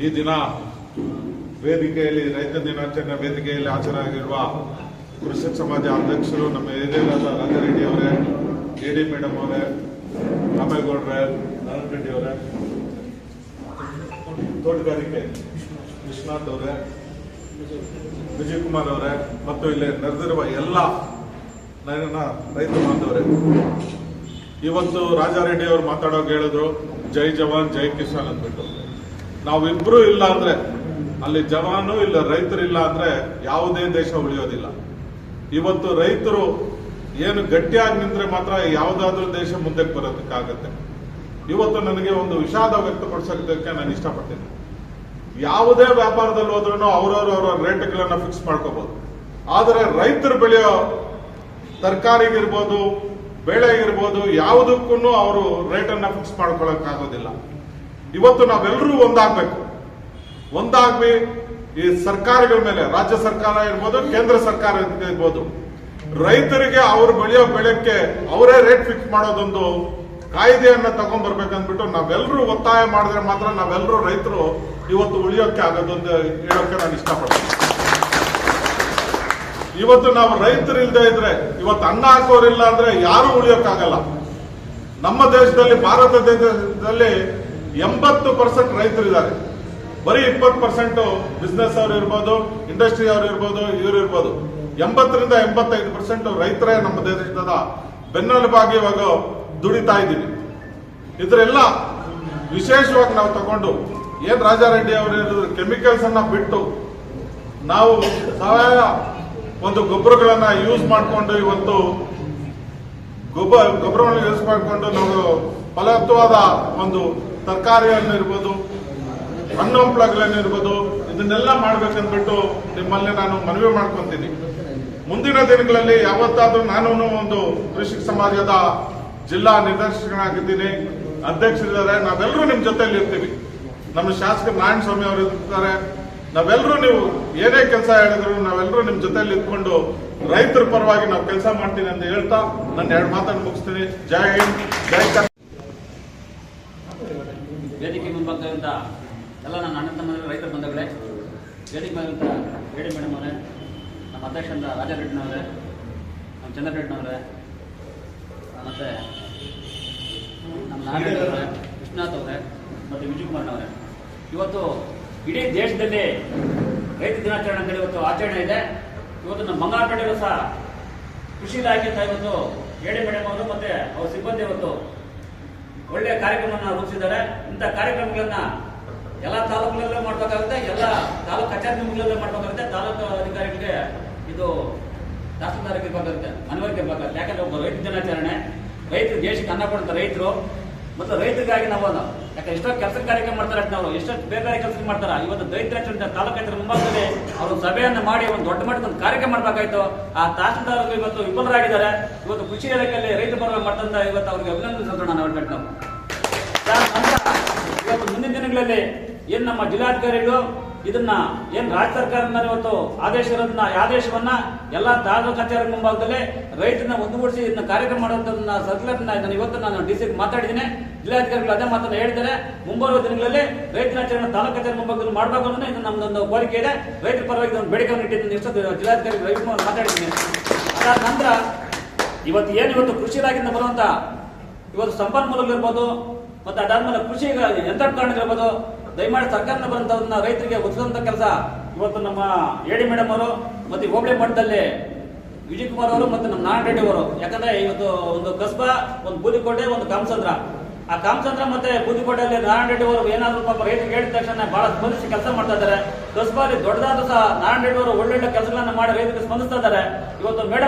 ಈ ದಿನ ವೇದಿಕೆಯಲ್ಲಿ ರೈತ ದಿನಾಚರಣೆ ವೇದಿಕೆಯಲ್ಲಿ ಹಾಜರಾಗಿರುವ ಕೃಷಿಕ ಸಮಾಜ ಅಧ್ಯಕ್ಷರು ನಮ್ಮ ಹಿರಿಯರಾದ ರಾಜಾರೆಡ್ಡಿ ಅವರೇ, ಎಡಿ ಮೇಡಮ್ ಅವರೇ, ರಾಮೇಗೌಡ್ರೆ, ನಾರಾಯಣ ರೆಡ್ಡಿ ಅವರೇ, ತೋಟಗಾರಿಕೆ ವಿಶ್ವನಾಥ್ ಅವರೇ, ವಿಜಯ್ ಕುಮಾರ್ ಅವರೇ ಮತ್ತು ಇಲ್ಲಿ ನೆರೆದಿರುವ ಎಲ್ಲ ನನ್ನ ರೈತ ಬಾಂಧವರೇ, ಇವತ್ತು ರಾಜಾರೆಡ್ಡಿ ಅವರು ಮಾತಾಡೋಕೆ ಹೇಳಿದ್ರು ಜೈ ಜವಾನ್ ಜೈ ಕಿಸಾನ್ ಅಂದ್ಬಿಟ್ಟು. ನಾವಿಬ್ರು ಇಲ್ಲ ಅಂದ್ರೆ, ಅಲ್ಲಿ ಜವಾನು ಇಲ್ಲ ರೈತರು ಇಲ್ಲ ಅಂದ್ರೆ ಯಾವುದೇ ದೇಶ ಉಳಿಯೋದಿಲ್ಲ. ಇವತ್ತು ರೈತರು ಏನು ಗಟ್ಟಿಯಾಗಿ ನಿಂತ್ರೆ ಮಾತ್ರ ಯಾವುದಾದ್ರೂ ದೇಶ ಮುಂದಕ್ಕೆ ಬರೋದಕ್ಕಾಗತ್ತೆ. ಇವತ್ತು ನನಗೆ ಒಂದು ವಿಷಾದ ವ್ಯಕ್ತಪಡಿಸೋದಕ್ಕೆ ನಾನು ಇಷ್ಟಪಡ್ತೀನಿ. ಯಾವುದೇ ವ್ಯಾಪಾರದಲ್ಲಿ ಹೋದ್ರೂ ಅವರವರ ರೇಟ್ಗಳನ್ನ ಫಿಕ್ಸ್ ಮಾಡ್ಕೋಬಹುದು, ಆದರೆ ರೈತರು ಬೆಳೆಯೋ ತರಕಾರಿಗಿರ್ಬೋದು, ಬೆಳೆಗಿರ್ಬೋದು, ಯಾವುದಕ್ಕೂ ಅವರು ರೇಟನ್ನ ಫಿಕ್ಸ್ ಮಾಡ್ಕೊಳಕ್ಕಾಗೋದಿಲ್ಲ. ಇವತ್ತು ನಾವೆಲ್ಲರೂ ಒಂದಾಗ್ವಿ ಈ ಸರ್ಕಾರಗಳ ಮೇಲೆ, ರಾಜ್ಯ ಸರ್ಕಾರ ಇರ್ಬೋದು, ಕೇಂದ್ರ ಸರ್ಕಾರ ಇರ್ಬೋದು, ರೈತರಿಗೆ ಅವರು ಬೆಳೆಯೋ ಬೆಳೆಕ್ಕೆ ಅವರೇ ರೇಟ್ ಫಿಕ್ಸ್ ಮಾಡೋದೊಂದು ಕಾಯ್ದೆಯನ್ನ ತಗೊಂಡ್ಬರ್ಬೇಕಂದ್ಬಿಟ್ಟು ನಾವೆಲ್ಲರೂ ಒತ್ತಾಯ ಮಾಡಿದ್ರೆ ಮಾತ್ರ ನಾವೆಲ್ಲರೂ ರೈತರು ಇವತ್ತು ಉಳಿಯೋಕೆ ಆಗೋದೊಂದು ಹೇಳೋಕೆ ನಾನು ಇಷ್ಟಪಡ್ತೀನಿ. ಇವತ್ತು ನಾವು ರೈತರಿಲ್ಲದೆ ಇದ್ರೆ, ಇವತ್ತು ಅನ್ನ ಹಾಕೋರಿಲ್ಲ ಅಂದ್ರೆ ಯಾರು ಉಳಿಯೋಕ್ಕಾಗಲ್ಲ. ನಮ್ಮ ದೇಶದಲ್ಲಿ, ಭಾರತ ದೇಶದಲ್ಲಿ 80% ರೈತರಿದ್ದಾರೆ. ಬರೀ 20% ಬಿಸ್ನೆಸ್ ಅವರು ಇರ್ಬೋದು, ಇಂಡಸ್ಟ್ರಿ ಅವರು ಇರ್ಬೋದು, ಇವರು ಇರ್ಬೋದು. 80ರಿಂದ 85% ರೈತರೇ ನಮ್ಮ ದೇಶದ ಬೆನ್ನೆಲುಬಾಗಿ ಇವಾಗ ದುಡಿತಾ ಇದ್ದೀವಿ. ಇದರೆಲ್ಲ ವಿಶೇಷವಾಗಿ ನಾವು ತಗೊಂಡು ಏನ್ ರಾಜಾರೆಡ್ಡಿ ಅವರು ಕೆಮಿಕಲ್ಸ್ ಅನ್ನ ಬಿಟ್ಟು ನಾವು ಸಾವಯವ ಒಂದು ಗೊಬ್ಬರಗಳನ್ನ ಯೂಸ್ ಮಾಡಿಕೊಂಡು ಇವತ್ತು ಗೊಬ್ಬರವನ್ನು ಯೂಸ್ ಮಾಡಿಕೊಂಡು ನಾವು ಫಲವತ್ತಾದ ಒಂದು ತರಕಾರಿಯನ್ನು ಇರ್ಬೋದು, ಹಣ್ಣು ಹಂಪಲುಗಳನ್ನಿರ್ಬೋದು, ಇದನ್ನೆಲ್ಲ ಮಾಡ್ಬೇಕಂದ್ಬಿಟ್ಟು ನಿಮ್ಮಲ್ಲಿ ನಾನು ಮನವಿ ಮಾಡ್ಕೊಂತೀನಿ. ಮುಂದಿನ ದಿನಗಳಲ್ಲಿ ಯಾವತ್ತಾದ್ರೂ ನಾನು ಒಂದು ಕೃಷಿಕ ಸಮಾಜದ ಜಿಲ್ಲಾ ನಿರ್ದೇಶಕನಾಗಿದ್ದೀನಿ, ಅಧ್ಯಕ್ಷರಿದ್ದಾರೆ. ನಾವೆಲ್ಲರೂ ನಿಮ್ ಜೊತೆಯಲ್ಲಿ ಇರ್ತೀವಿ. ನಮ್ಮ ಶಾಸಕ ನಾರಾಯಣ ಸ್ವಾಮಿ ಅವರು ಇರ್ತಾರೆ. ನಾವೆಲ್ಲರೂ ನೀವು ಏನೇ ಕೆಲಸ ಹೇಳಿದ್ರು ನಾವೆಲ್ಲರೂ ನಿಮ್ ಜೊತೆಯಲ್ಲಿ ಇದ್ಕೊಂಡು ರೈತರ ಪರವಾಗಿ ನಾವು ಕೆಲಸ ಮಾಡ್ತೀನಿ ಅಂತ ಹೇಳ್ತಾ ನನ್ನ 2 ಮಾತನ್ನು ಮುಗಿಸ್ತೀನಿ. ಜೈ ಹಿಂದ್, ಜೈ ಕರ್ನಾಟಕ. ವೇದಿಕೆ ಮುಂಭಾಗದಿಂದ ಎಲ್ಲ ನನ್ನ ಅಣ್ಣ ತಮ್ಮ ರೈತರ ಬಂಧುಗಳೇ, ವೇದಿಕೆ ಬಂದಂಥ ಎಡಿ ಮೇಡಮ್ ಅವರೇ, ನಮ್ಮ ಅಧ್ಯಕ್ಷರಾದ ರಾಜಾರೆಡ್ಡಿನವರೇ, ನಮ್ಮ ಚಂದ್ರರೆಡ್ಡಿನವರೇ, ಮತ್ತು ನಮ್ಮ ನಾರಾಯಣ ಅವರೇ, ವಿಶ್ವನಾಥ್ ಅವರೇ ಮತ್ತು ವಿಜಯ್ ಕುಮಾರ್ನವರೇ, ಇವತ್ತು ಇಡೀ ದೇಶದಲ್ಲಿ ರೈತ ದಿನಾಚರಣೆ ಅಂತೇಳಿ ಇವತ್ತು ಆಚರಣೆ ಇದೆ. ಇವತ್ತು ನಮ್ಮ ಬಂಗಾರಪೇಟೆಯಲ್ಲೂ ಸಹ ಕೃಷಿ ಇಲಾಖೆಯಿಂದ ಇವತ್ತು ಎಡಿ ಮೇಡಮ್ ಅವರು ಮತ್ತೆ ಅವ್ರ ಸಿಬ್ಬಂದಿ ಇವತ್ತು ಒಳ್ಳೆಯ ಕಾರ್ಯಕ್ರಮವನ್ನು ರೂಪಿಸಿದ್ದಾರೆ. ಇಂಥ ಕಾರ್ಯಕ್ರಮಗಳನ್ನ ಎಲ್ಲ ತಾಲೂಕುಗಳಲ್ಲೇ ಮಾಡಬೇಕಾಗುತ್ತೆ, ಎಲ್ಲ ತಾಲೂಕು ಕಚೇರಿಗಳಲ್ಲೇ ಮಾಡಬೇಕಾಗುತ್ತೆ. ತಾಲೂಕು ಅಧಿಕಾರಿಗಳಿಗೆ ಇದು ತಹಸೀಲ್ದಾರ್ಗೆ ಇರಬೇಕಾಗುತ್ತೆ, ಮನವರಿಕೆ ಇರಬೇಕಾಗುತ್ತೆ. ಯಾಕಂದ್ರೆ ಒಬ್ಬ ರೈತ ದಿನಾಚರಣೆ, ರೈತರು ದೇಶಕ್ಕೆ ಅನ್ನ ಕೊಡುವಂಥ ರೈತರು ಮತ್ತು ರೈತರಿಗಾಗಿ ನಾವು ಯಾಕಂದ್ರೆ ಎಷ್ಟೋ ಕೆಲಸ ಕಾರ್ಯಕ್ರಮ ಮಾಡ್ತಾರೆ, ನಾವು ಎಷ್ಟೋ ಬೇರೆ ಕೆಲಸ ಮಾಡ್ತಾರೆ. ಇವತ್ತು ರೈತರ ತಾಲೂಕು ಮುಂಭಾಗದಲ್ಲಿ ಅವರು ಸಭೆಯನ್ನು ಮಾಡಿ ಒಂದು ದೊಡ್ಡ ಮಟ್ಟದ ಒಂದು ಕಾರ್ಯಕ್ರಮ ಮಾಡಬೇಕಾಯ್ತು. ಆ ತಹಸೀಲ್ದಾರ್ಗಳು ಇವತ್ತು ವಿಫಲರಾಗಿದ್ದಾರೆ. ಇವತ್ತು ಕೃಷಿ ಇಲಾಖೆಯಲ್ಲಿ ರೈತ ಪರವಾಗಿ ಮಾಡ್ತಂತ ಇವತ್ತು ಅವ್ರಿಗೆ ಅಭಿನಂದಿಸೋಣ ನಾವು ಹೇಳ್ಬೇಕು. ಇವತ್ತು ಮುಂದಿನ ದಿನಗಳಲ್ಲಿ ಏನ್ ನಮ್ಮ ಜಿಲ್ಲಾಧಿಕಾರಿಗಳು ಇದನ್ನ ಏನ್ ರಾಜ್ಯ ಸರ್ಕಾರದಿಂದ ಇವತ್ತು ಆದೇಶವನ್ನ ಎಲ್ಲಾ ತಾಲೂಕು ಕಚೇರಿ ಮುಂಭಾಗದಲ್ಲಿ ರೈತರನ್ನ ಒಂದುಗೂಡಿಸಿ ಇದನ್ನ ಕಾರ್ಯಕ್ರಮ ಮಾಡುವಂತದನ್ನ ಸರ್ಕ್ಯುಲರ್ನ ಇವತ್ತು ನಾನು ಡಿಸಿ ಮಾತಾಡಿದ್ದೀನಿ. ಜಿಲ್ಲಾಧಿಕಾರಿಗಳು ಅದೇ ಮಾತನ್ನ ಹೇಳಿದ್ದಾರೆ. ಮುಂಬರುವ ದಿನಗಳಲ್ಲಿ ರೈತ ದಿನಾಚರಣೆ ತಾಲೂಕು ಕಚೇರಿ ಮುಂಭಾಗದಲ್ಲಿ ಮಾಡಬೇಕು ಅನ್ನೋದು ಇದು ನಮ್ದೊಂದು ಕೋರಿಕೆ ಇದೆ. ರೈತರ ಪರವಾಗಿ ಒಂದು ಬೇಡಿಕೆಯನ್ನು ಇಟ್ಟಿದ್ದೀನಿ. ಇಷ್ಟೊಂದು ಜಿಲ್ಲಾಧಿಕಾರಿ ರವಿಕುಮಾರ್ ಮಾತಾಡಿದ್ದೀನಿ. ಅದಾದ ನಂತರ ಇವತ್ತು ಕೃಷಿ ಇಲಾಖೆಯಿಂದ ಬರುವಂತ ಇವತ್ತು ಸಂಪನ್ಮೂಲಗಳಿರ್ಬೋದು, ಮತ್ತೆ ಅದಾದ್ಮೇಲೆ ಕೃಷಿ ಯಂತ್ರೋಪಕರಣಗಳಿರ್ಬೋದು, ದಯಮಾಡಿ ಸರ್ಕಾರದಿಂದ ಬರುವಂತದನ್ನ ರೈತರಿಗೆ ಒದಗಿಸುವಂತ ಕೆಲಸ ಇವತ್ತು ನಮ್ಮ ಎಡಿ ಮೇಡಮ್ ಅವರು ಮತ್ತೆ ಹೋಬಳಿ ಮಟ್ಟದಲ್ಲಿ ವಿಜಯ್ ಕುಮಾರ್ ಅವರು ಮತ್ತೆ ನಮ್ಮ ನಾರಾಯಣ ರೆಡ್ಡಿ ಅವರು. ಯಾಕಂದ್ರೆ ಇವತ್ತು ಒಂದು ಕಸ್ಬಾ, ಒಂದು ಬೂದಿಕೋಟೆ, ಒಂದು ಕಾಮಸಂದ್ರ. ಆ ಕಾಮಸಂದ್ರ ಮತ್ತೆ ಬೂದಿಕೋಟೆಯಲ್ಲಿ ನಾರಾಯಣ ರೆಡ್ಡಿ ಅವರು ಏನಾದ್ರು ಪಾಪ ರೈತರಿಗೆ ಹೇಳಿದ ತಕ್ಷಣ ಬಹಳ ಸ್ಪಂದಿಸಿ ಕೆಲಸ ಮಾಡ್ತಾ ಇದ್ದಾರೆ. ಕಸ್ಬಾಲಿ ದೊಡ್ಡದಾದ ಸಹ ನಾರಾಯಣ ರೆಡ್ಡಿ ಅವರು ಒಳ್ಳೊಳ್ಳೆ ಕೆಲಸಗಳನ್ನ ಮಾಡಿ ರೈತರಿಗೆ ಸ್ಪಂದಿಸ್ತಾ ಇದ್ದಾರೆ. ಇವತ್ತು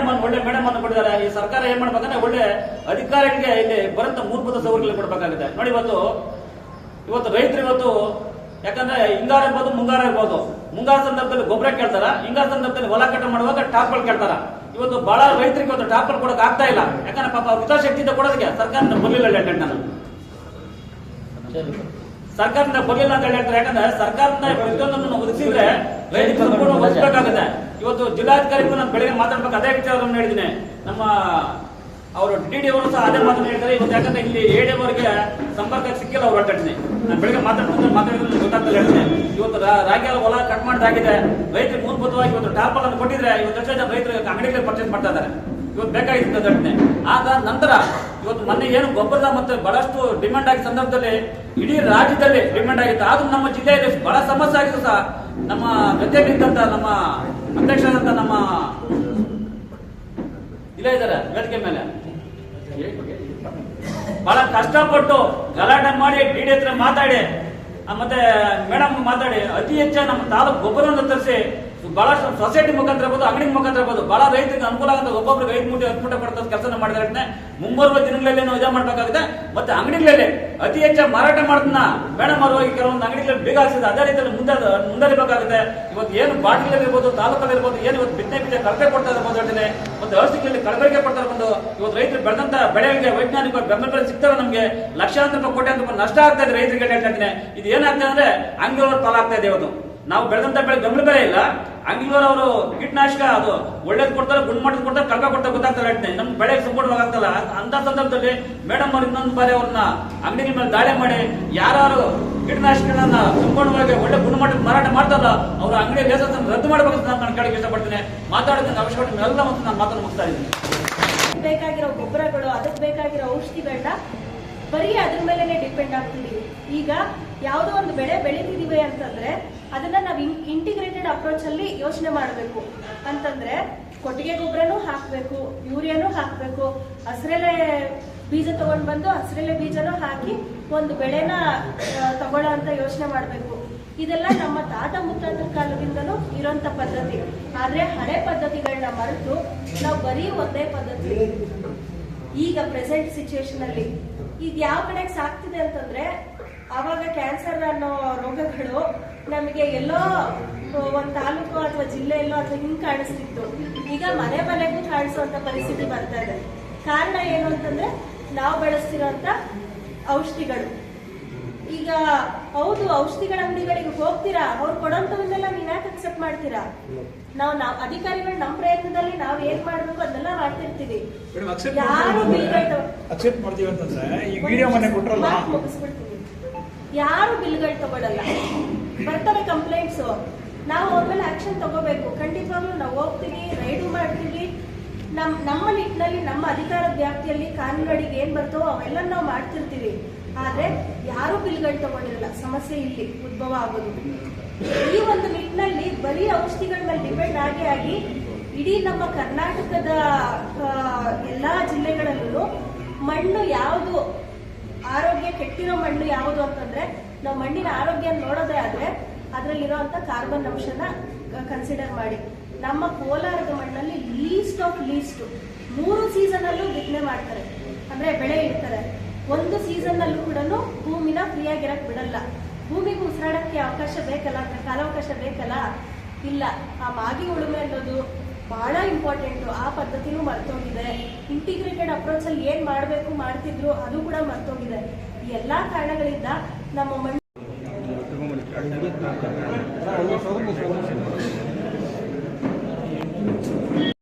ಒಳ್ಳೆ ಮೇಡಮ್ ಅನ್ನು ಕೊಟ್ಟಿದ್ದಾರೆ. ಈ ಸರ್ಕಾರ ಏನ್ ಮಾಡ್ಬೇಕಂದ್ರೆ ಒಳ್ಳೆ ಅಧಿಕಾರಿಗಳಿಗೆ ಇಲ್ಲಿ ಬರಂತ ಮೂಲಭೂತ ಸೌಕರ್ಯಗಳು ಕೊಡಬೇಕಾಗುತ್ತೆ. ನೋಡಿ ಇವತ್ತು ರೈತರು ಯಾಕಂದ್ರೆ ಹಿಂಗಾರ ಇರ್ಬೋದು, ಮುಂಗಾರ ಇರ್ಬೋದು. ಮುಂಗಾರ ಸಂದರ್ಭದಲ್ಲಿ ಗೊಬ್ಬರ ಕೇಳ್ತಾರ, ಹಿಂಗಾರ ಸಂದರ್ಭದಲ್ಲಿ ಹೊಲ ಕಟ್ಟ ಮಾಡುವಾಗ ಟಾಪ್ಗಳು ಕೇಳ್ತಾರ. ಇವತ್ತು ಬಹಳ ರೈತರಿಗೆ ಇವತ್ತು ಟಾಪ್ಗಳು ಕೊಡಕ್ ಆಗ್ತಾ ಇಲ್ಲ. ಯಾಕಂದ್ರೆ ಪಾಪ ಹಿತಾಸಕ್ತಿಯಿಂದ ಕೊಡೋದಕ್ಕೆ ಸರ್ಕಾರದಿಂದ ಬರ್ಲಿಲ್ಲ ನಾನು ಸರ್ಕಾರದಿಂದ ಬರ್ಲಿಲ್ಲ ಅಂತ ಹೇಳ್ತಾರೆ. ಯಾಕಂದ್ರೆ ಸರ್ಕಾರದಿಂದ ಪ್ರತಿಯೊಂದನ್ನು ಒದಗಿಸಿದ್ರೆ ರೈತರಿಗೆ ಸಂಪೂರ್ಣ ಒದಗಿಸಬೇಕಾಗುತ್ತೆ. ಇವತ್ತು ಜಿಲ್ಲಾಧಿಕಾರಿಗಳು ನಾನು ಬೆಳಗ್ಗೆ ಮಾತಾಡ್ಬೇಕು, ಅದೇ ವಿಚಾರವನ್ನು ಹೇಳಿದ್ದೀನಿ. ನಮ್ಮ ಅವರು ಡಿ ಅವರು ಸಹ ಅದೇ ಮಾತನ್ನು ಹೇಳ್ತಾರೆ. ಇವತ್ತು ಯಾಕಂದ್ರೆ ಇಲ್ಲಿ ಎಡಿಎವರಿಗೆ ಸಂಪರ್ಕ ಸಿಕ್ಕಿಲ್ಲ ಅವ್ರು ಒಟ್ಟೆ. ನಾನು ಬೆಳಿಗ್ಗೆ ಮಾತಾಡಿದ್ರೆ ಗೊತ್ತಾಗ್ತದೆ ಹೇಳ್ತೀನಿ. ಇವತ್ತು ರಾಗಿ ಹೊಲ ಕಟ್ ಮಾಡಿದಾಗಿದೆ. ರೈತರಿಗೆ ಮೂಲಭೂತವಾಗಿ ಇವತ್ತು ಟಾರ್ಪಲ್ ಅನ್ನು ಕೊಟ್ಟಿದ್ರೆ ಇವತ್ತು ಎಷ್ಟೋ ಜನ ರೈತರು ಅಂಗಡಿಗಳಲ್ಲಿ ಪರ್ಚೇಸ್ ಮಾಡ್ತಾ ಇದ್ದಾರೆ. ಇವತ್ತು ಬೇಕಾಗಿತ್ತು ಘಟನೆ. ಆದ ನಂತರ ಇವತ್ತು ಮೊನ್ನೆ ಏನು ಗೊಬ್ಬರದ ಮತ್ತೆ ಬಹಳಷ್ಟು ಡಿಮ್ಯಾಂಡ್ ಆಗಿದ್ದ ಸಂದರ್ಭದಲ್ಲಿ ಇಡೀ ರಾಜ್ಯದಲ್ಲಿ ಡಿಮ್ಯಾಂಡ್ ಆಗಿತ್ತು. ಆದ್ರೂ ನಮ್ಮ ಜಿಲ್ಲೆಯಲ್ಲಿ ಬಹಳ ಸಮಸ್ಯೆ ಆಗಿತ್ತು ಸಹ ನಮ್ಮ ಜೊತೆಗಿದ್ದಂತ ನಮ್ಮ ಅಧ್ಯಕ್ಷರಾದಂತ ನಮ್ಮ ಇಲ್ಲ ಇದ್ದಾರೆ ವೇದಿಕೆ ಮೇಲೆ ಬಹಳ ಕಷ್ಟಪಟ್ಟು ಗಲಾಟೆ ಮಾಡಿ ಡಿ ಹತ್ರ ಮಾತಾಡಿ ಮತ್ತೆ ಮೇಡಮ್ ಮಾತಾಡಿ ಅತಿ ಹೆಚ್ಚು ನಮ್ಮ ತಾಲೂಕು ಗೊಬ್ಬರವನ್ನು ತರಿಸಿ ಬಹಳಷ್ಟು ಸೊಸೈಟಿ ಮುಖಾಂತರ ಇರ್ಬೋದು, ಅಂಗಡಿ ಮುಖಾಂತರ ಇರ್ಬೋದು, ಬಹಳ ರೈತರಿಗೆ ಅನುಕೂಲ ಆಗುತ್ತೆ. ಒಬ್ಬೊಬ್ರಿಗೆ 5 ಮೂಟೆ 10 ಮೂಟೆ ಕೊಡ್ತಾ ಕೆಲಸ ಮಾಡಿದ್ರೆ ಮುಂಬರುವ ದಿನಗಳಲ್ಲಿ ನಾವು ಇದೇ ಮಾಡ್ಬೇಕಾಗುತ್ತೆ. ಮತ್ತೆ ಅಂಗಡಿಗಳಲ್ಲಿ ಅತಿ ಹೆಚ್ಚು ಮಾರಾಟ ಮಾಡ್ತಾನ ಮೇಡಮ್ ಅವರು ಹೋಗಿ ಕೆಲವೊಂದು ಅಂಗಡಿಗಳಲ್ಲಿ ಬೇಗ ಹಾಕ್ಸಿದೆ. ಅದೇ ರೀತಿಯಲ್ಲಿ ಮುಂದರಿಬೇಕಾಗುತ್ತೆ. ಇವತ್ತು ಏನು ಬಾಟಲ್ ಇರ್ಬೋದು, ತಾಲೂಕಲ್ಲಿ ಇರ್ಬೋದು, ಏನು ಇವತ್ತು ಬಿತ್ತನೆ ಬೀಜ ಕಳಪೆ ಕೊಡ್ತಾ ಇರ್ಬೋದು ಹೇಳ್ತೀನಿ. ಮತ್ತೆ ಔಷಧಿಯಲ್ಲಿ ಕಳಪೆಗೆ ಕೊಡ್ತಾ ಬಂದು ಇವತ್ತು ರೈತರು ಬೆಳೆದಂತ ಬೆಳೆಗಳಿಗೆ ವೈಜ್ಞಾನಿಕ ಬೆಂಬಲ ಸಿಗ್ತಾರೆ. ನಮಗೆ ಲಕ್ಷಾಂತರ ರೂಪಾಯಿ ಕೋಟಿ ಅಂತ ನಷ್ಟ ಆಗ್ತಾ ಇದೆ ರೈತರಿಗೆ ಹೇಳ್ತಾ ಇದ್ದೀನಿ. ಇದು ಏನಾಗ್ತದೆ ಅಂದ್ರೆ ಅಂಗಡಿಯವ್ರ ಪಾಲಾಗ್ತಾ ಇದೆ. ಇವತ್ತು ನಾವು ಬೆಳೆದಂತ ಬೆಳೆ ಬೆಂಬಲ ಬೆಲೆ ಇಲ್ಲ. ಅಂಗಡಿಯವರು ಅವರು ಕೀಟನಾಶಕ ಅದು ಒಳ್ಳೇದು ಕೊಡ್ತಾರೆ, ಗುಣಮಟ್ಟದ ಕೊಡ್ತಾರೆ, ಕಳಪೆ ಕೊಡ್ತಾರೆ ಗೊತ್ತಾಗ್ತಾರೆ ಹೇಳ್ತೀನಿ. ನಮ್ ಬೆಳೆ ಸಂಪೂರ್ಣವಾಗಿ ಆಗ್ತಲ್ಲ. ಅಂತ ಸಂದರ್ಭದಲ್ಲಿ ಮೇಡಮ್ ಅವರು ಇನ್ನೊಂದು ಬಾರಿ ಅವ್ರನ್ನ ಅಂಗಡಿ ಮೇಲೆ ದಾಳಿ ಮಾಡಿ ಯಾರು ಕೀಟನಾಶಕಗಳನ್ನ ಸಂಪೂರ್ಣವಾಗಿ ಒಳ್ಳೆ ಗುಣಮಟ್ಟದ ಮಾರಾಟ ಮಾಡ್ತಾರಲ್ಲ ಅವ್ರ ಅಂಗಡಿ ಲೈಸೆನ್ಸ್ ರದ್ದು ಮಾಡಬೇಕಂತ ನಾನು ಕೇಳಕ್ಕೆ ಇಷ್ಟಪಡ್ತೀನಿ. ಮಾತಾಡೋದಕ್ಕೆ ಅವಶ್ಯಕತೆ ಎಲ್ಲ ಮತ್ತು ನಾನು ಮಾತನ್ನು ಮುಗಿಸ್ತಾ ಇದ್ದೀನಿ. ಬೇಕಾಗಿರೋ ಗೊಬ್ಬರಗಳು, ಅದಕ್ಕೆ ಬೇಕಾಗಿರೋ ಔಷಧಿಗಳನ್ನ ಬರೀ ಅದ್ರ ಮೇಲೆನೆ ಡಿಪೆಂಡ್ ಆಗ್ತಿದೀವಿ. ಈಗ ಯಾವುದೋ ಒಂದು ಬೆಳೆ ಬೆಳಿತಿದೀವಿ ಅಂತಂದ್ರೆ ಅದನ್ನ ನಾವು ಇಂಟಿಗ್ರೇಟೆಡ್ ಅಪ್ರೋಚ್ ಅಲ್ಲಿ ಯೋಚನೆ ಮಾಡಬೇಕು. ಅಂತಂದ್ರೆ ಕೊಟ್ಟಿಗೆ ಗೊಬ್ಬರನೂ ಹಾಕ್ಬೇಕು, ಯೂರಿಯಾನೂ ಹಾಕ್ಬೇಕು, ಹಸಿರೆಲೆ ಬೀಜ ತಗೊಂಡ್ ಬಂದು ಹಸಿರೆಲೆ ಬೀಜನೂ ಹಾಕಿ ಒಂದು ಬೆಳೆನ ತಗೊಳ್ಳೋ ಅಂತ ಯೋಚನೆ ಮಾಡಬೇಕು. ಇದೆಲ್ಲ ನಮ್ಮ ತಾತ ಮುತ್ತಾತರ ಕಾಲದಿಂದಲೂ ಇರೋಂಥ ಪದ್ಧತಿ. ಆದ್ರೆ ಹಳೆ ಪದ್ಧತಿಗಳನ್ನ ಮರೆತು ನಾವು ಬರೀ ಒಂದೇ ಪದ್ಧತಿ ಈಗ ಪ್ರೆಸೆಂಟ್ ಸಿಚುವೇಶನ್ ಅಲ್ಲಿ ಇದು ಯಾವ ಕಡೆಗೆ ಸಾಕ್ತಿದೆ ಅಂತಂದ್ರೆ ಆವಾಗ ಕ್ಯಾನ್ಸರ್ ಅನ್ನೋ ರೋಗಗಳು ನಮಗೆ ಎಲ್ಲೋ ಒಂದ್ ತಾಲೂಕು ಅಥವಾ ಜಿಲ್ಲೆಯಲ್ಲೋ ಅಥವಾ ಹಿಂಗ್ ಕಾಣಿಸ್ತಿತ್ತು. ಈಗ ಮನೆ ಮನೆಗೂ ಕಾಣಿಸುವಂತ ಪರಿಸ್ಥಿತಿ ಬರ್ತಾ ಇದೆ. ಕಾರಣ ಏನು ಅಂತಂದ್ರೆ ನಾವು ಬಳಸ್ತಿರೋಂತ ಔಷಧಿಗಳು. ಈಗ ಹೌದು, ಔಷಧಿಗಳ ಅಂಗಡಿಗಳಿಗೆ ಹೋಗ್ತೀರಾ, ಅವ್ರು ಕೊಡೋಂಥವನ್ನೆಲ್ಲ ನೀವ್ ಯಾಕೆ ಅಕ್ಸೆಪ್ಟ್ ಮಾಡ್ತೀರಾ? ನಾವು ಅಧಿಕಾರಿಗಳು ನಮ್ಮ ಪ್ರಯತ್ನದಲ್ಲಿ ನಾವ್ ಏನ್ ಮಾಡ್ಬೇಕು ಅದನ್ನೆಲ್ಲ ಮಾಡ್ತಿರ್ತೀವಿ. ಯಾರು ಮುಗಿಸ್ಬಿಡ್ತೀವಿ. ಯಾರು ಬಿಲ್ಗಳು ತಗೊಳ್ಳಲ್ಲ. ಬರ್ತವೆ ಕಂಪ್ಲೇಂಟ್ಸ್, ನಾವು ಅವ್ರ ಮೇಲೆ ಆಕ್ಷನ್ ತಗೋಬೇಕು. ಖಂಡಿತವಾಗ್ಲೂ ನಾವು ಹೋಗ್ತೀವಿ, ರೈಡು ಮಾಡ್ತೀವಿ. ನಮ್ಮ ನಿಟ್ಟಿನಲ್ಲಿ ನಮ್ಮ ಅಧಿಕಾರದ ವ್ಯಾಪ್ತಿಯಲ್ಲಿ ಕಾನೂನುಗಳಿಗೆ ಏನ್ ಬರ್ತವೋ ಅವೆಲ್ಲ ನಾವು ಮಾಡ್ತಿರ್ತೀವಿ. ಆದ್ರೆ ಯಾರು ಬಿಲ್ಗಳು ತಗೊಂಡಿರಲ್ಲ. ಸಮಸ್ಯೆ ಇಲ್ಲಿ ಉದ್ಭವ ಆಗೋದು ಈ ಒಂದು ನಿಟ್ಟಿನಲ್ಲಿ ಬರೀ ಔಷಧಿಗಳ ಮೇಲೆ ಡಿಪೆಂಡ್ ಆಗಿ ಇಡೀ ನಮ್ಮ ಕರ್ನಾಟಕದ ಎಲ್ಲಾ ಜಿಲ್ಲೆಗಳಲ್ಲೂ ಮಣ್ಣು ಯಾವುದು ಆರೋಗ್ಯ ಕೆಟ್ಟಿರೋ ಮಣ್ಣು ಯಾವುದು ಅಂತಂದ್ರೆ ನಾವು ಮಣ್ಣಿನ ಆರೋಗ್ಯ ನೋಡೋದೇ ಆದ್ರೆ ಅದ್ರಲ್ಲಿರುವಂತ ಕಾರ್ಬನ್ ಅಂಶನ ಕನ್ಸಿಡರ್ ಮಾಡಿ. ನಮ್ಮ ಕೋಲಾರದ ಮಣ್ಣಲ್ಲಿ ಲೀಸ್ಟ್ ಆಫ್ ಲೀಸ್ಟ್ 3 ಸೀಸನ್ ಅಲ್ಲೂ ಬಿತ್ತನೆ ಮಾಡ್ತಾರೆ, ಅಂದ್ರೆ ಬೆಳೆ ಇಡ್ತಾರೆ. ಒಂದು ಸೀಸನ್ ಅಲ್ಲೂ ಕೂಡ ಭೂಮಿನ ಫ್ರೀಯಾಗಿರಕ್ ಬಿಡಲ್ಲ. ಭೂಮಿಗೆ ಉಸಿರಾಡಕ್ಕೆ ಅವಕಾಶ ಬೇಕಲ್ಲ, ಕಾಲಾವಕಾಶ ಬೇಕಲ್ಲ. ಇಲ್ಲ, ಆ ಮಾಗಿ ಉಳುಮೆ ಅನ್ನೋದು ಬಹಳ ಇಂಪಾರ್ಟೆಂಟ್. ಆ ಪದ್ಧತಿನೂ ಮರ್ತೋಗಿದೆ. ಇಂಟಿಗ್ರೇಟೆಡ್ ಅಪ್ರೋಚ್ ಅಲ್ಲಿ ಏನ್ ಮಾಡ್ಬೇಕು ಮಾಡ್ತಿದ್ರು ಅದು ಕೂಡ ಮರ್ತೋಗಿದೆ. ಈ ಎಲ್ಲಾ ಕಾರಣಗಳಿಂದ ನಮ್ಮ ಮಣ್ಣು